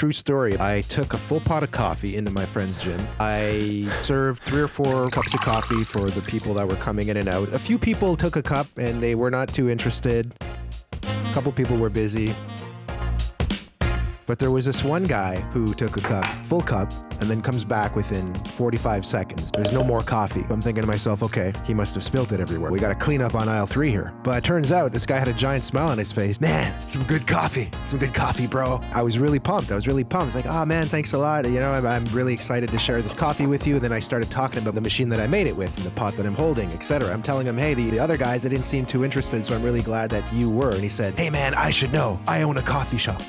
True story. I took a full pot of coffee into my friend's gym. I served 3 or 4 cups of coffee for the people that were coming in and out. A few people took a cup and they were not too interested. A couple people were busy. But there was this one guy who took a cup, full cup, and then comes back within 45 seconds. There's no more coffee. I'm thinking to myself, okay, he must have spilt it everywhere. We got to clean up on aisle 3 here. But it turns out this guy had a giant smile on his face. Man, some good coffee. Some good coffee, bro. I was really pumped. I was like, oh man, thanks a lot. You know, I'm really excited to share this coffee with you. Then I started talking about the machine that I made it with and the pot that I'm holding, etc. I'm telling him, hey, the other guys, they didn't seem too interested, so I'm really glad that you were. And he said, hey man, I should know. I own a coffee shop.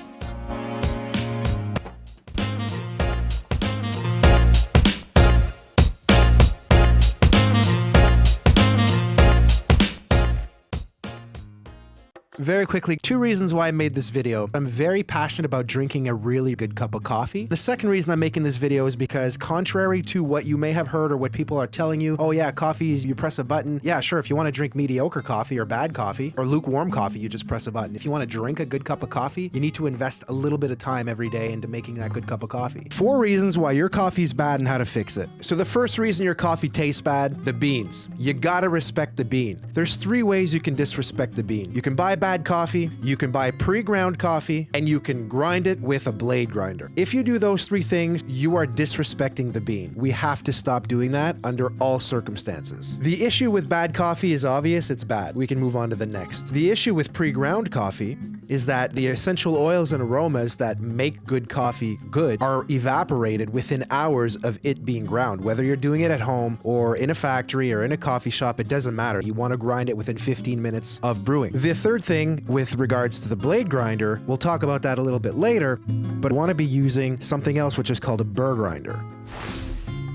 Very quickly, 2 reasons why I made this video. I'm very passionate about drinking a really good cup of coffee. The second reason I'm making this video is because contrary to what you may have heard or what people are telling you, oh yeah, coffee is you press a button. Yeah, sure, if you want to drink mediocre coffee or bad coffee or lukewarm coffee, you just press a button. If you want to drink a good cup of coffee, you need to invest a little bit of time every day into making that good cup of coffee. 4 reasons why your coffee's bad and how to fix it. So the first reason your coffee tastes bad, the beans. You gotta respect the bean. There's 3 ways you can disrespect the bean. You can buy bad coffee, you can buy pre-ground coffee, and you can grind it with a blade grinder. If you do those 3 things, you are disrespecting the bean. We have to stop doing that under all circumstances. The issue with bad coffee is obvious, it's bad. We can move on to the next. The issue with pre-ground coffee is that the essential oils and aromas that make good coffee good are evaporated within hours of it being ground. Whether you're doing it at home or in a factory or in a coffee shop, it doesn't matter. You want to grind it within 15 minutes of brewing. The third thing with regards to the blade grinder, we'll talk about that a little bit later, but I want to be using something else which is called a Burr grinder.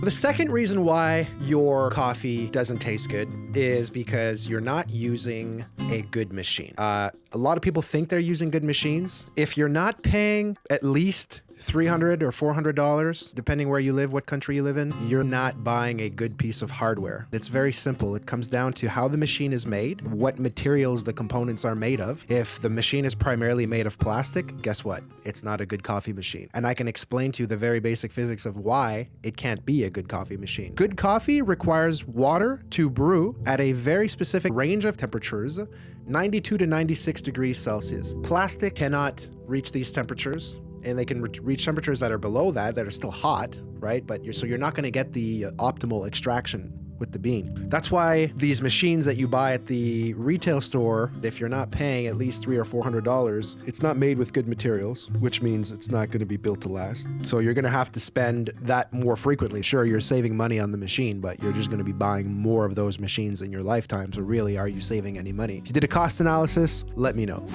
The second reason why your coffee doesn't taste good is because you're not using a good machine. A lot of people think they're using good machines. If you're not paying at least $300 or $400, depending where you live, what country you live in, you're not buying a good piece of hardware. It's very simple. It comes down to how the machine is made, what materials the components are made of. If the machine is primarily made of plastic, guess what? It's not a good coffee machine. And I can explain to you the very basic physics of why it can't be a good coffee machine. Good coffee requires water to brew at a very specific range of temperatures, 92 to 96 degrees Celsius. Plastic cannot reach these temperatures, and they can reach temperatures that are below that are still hot, right? But so you're not going to get the optimal extraction with the bean. That's why these machines that you buy at the retail store, if you're not paying at least $300 or $400, it's not made with good materials, which means it's not going to be built to last. So you're going to have to spend that more frequently. Sure, you're saving money on the machine, but you're just going to be buying more of those machines in your lifetime. So really, are you saving any money? If you did a cost analysis, let me know.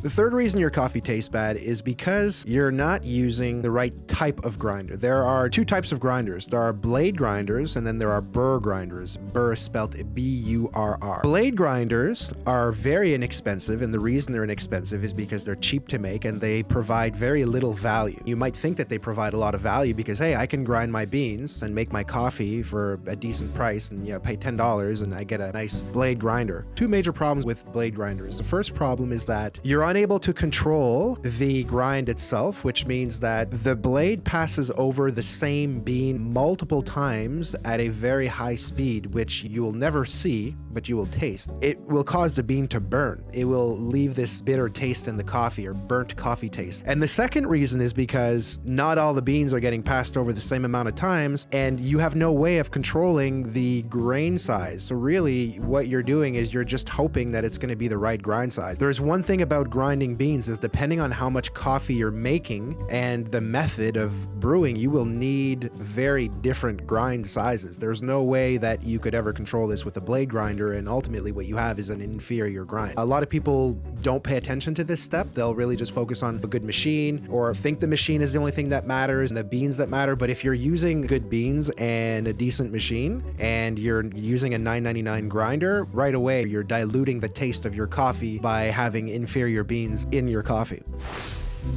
The third reason your coffee tastes bad is because you're not using the right type of grinder. There are 2 types of grinders. There are blade grinders, and then there are Burr grinders. Burr is spelled B-U-R-R. Blade grinders are very inexpensive, and the reason they're inexpensive is because they're cheap to make and they provide very little value. You might think that they provide a lot of value because, hey, I can grind my beans and make my coffee for a decent price and pay $10 and I get a nice blade grinder. 2 major problems with blade grinders. The first problem is that you're unable to control the grind itself, which means that the blade passes over the same bean multiple times at a very high speed, which you will never see, but you will taste. It will cause the bean to burn. It will leave this bitter taste in the coffee or burnt coffee taste. And the second reason is because not all the beans are getting passed over the same amount of times, and you have no way of controlling the grain size. So really what you're doing is you're just hoping that it's going to be the right grind size. There's one thing about grinding beans is depending on how much coffee you're making and the method of brewing, you will need very different grind sizes. There's no way that you could ever control this with a blade grinder, and ultimately what you have is an inferior grind. A lot of people don't pay attention to this step. They'll really just focus on a good machine or think the machine is the only thing that matters and the beans that matter. But if you're using good beans and a decent machine and you're using a $9.99 grinder, right away you're diluting the taste of your coffee by having inferior beans in your coffee.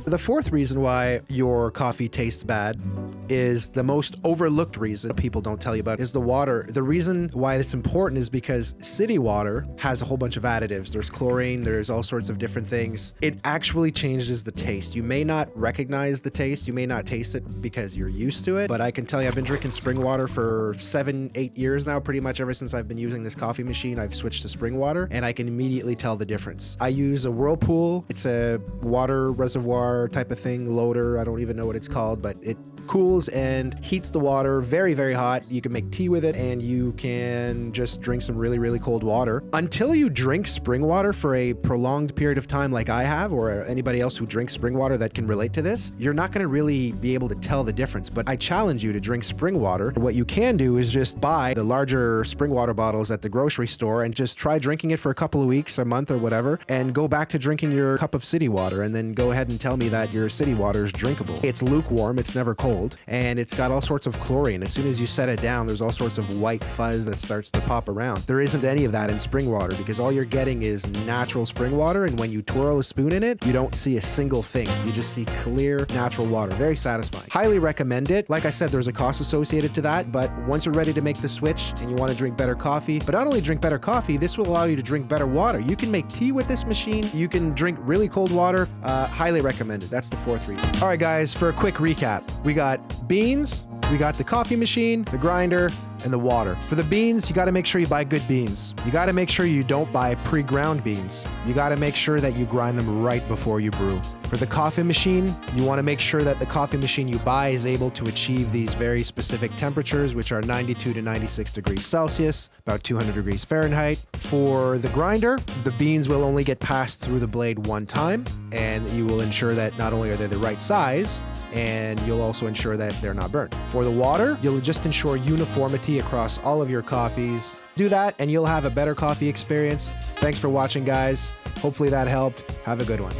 The fourth reason why your coffee tastes bad is the most overlooked reason people don't tell you about is the water. The reason why it's important is because city water has a whole bunch of additives. There's chlorine, there's all sorts of different things. It actually changes the taste. You may not recognize the taste, you may not taste it because you're used to it, but I can tell you I've been drinking spring water for 7-8 years now. Pretty much ever since I've been using this coffee machine, I've switched to spring water, and I can immediately tell the difference. I use a Whirlpool. It's a water reservoir type of thing, loader. I don't even know what it's called, but it cools and heats the water very, very hot. You can make tea with it, and you can just drink some really, really cold water. Until you drink spring water for a prolonged period of time like I have, or anybody else who drinks spring water that can relate to this, you're not going to really be able to tell the difference. But I challenge you to drink spring water. What you can do is just buy the larger spring water bottles at the grocery store and just try drinking it for a couple of weeks, a month or whatever, and go back to drinking your cup of city water, and then go ahead and tell me that your city water is drinkable. It's lukewarm, it's never cold, and it's got all sorts of chlorine. As soon as you set it down, there's all sorts of white fuzz that starts to pop around. There isn't any of that in spring water because all you're getting is natural spring water, and when you twirl a spoon in it, you don't see a single thing. You just see clear, natural water. Very satisfying. Highly recommend it. Like I said, there's a cost associated to that, but once you're ready to make the switch and you want to drink better coffee, but not only drink better coffee, this will allow you to drink better water. You can make tea with this machine. You can drink really cold water. Highly recommended. That's the fourth reason. All right, guys, for a quick recap, we got beans, we got the coffee machine, the grinder, and the water. For the beans, you got to make sure you buy good beans. You got to make sure you don't buy pre-ground beans. You got to make sure that you grind them right before you brew. For the coffee machine, you want to make sure that the coffee machine you buy is able to achieve these very specific temperatures, which are 92 to 96 degrees Celsius, about 200 degrees Fahrenheit. For the grinder, the beans will only get passed through the blade one time, and you will ensure that not only are they the right size, and you'll also ensure that they're not burnt. For the water, you'll just ensure uniformity across all of your coffees. Do that and you'll have a better coffee experience. Thanks for watching, guys. Hopefully that helped. Have a good one.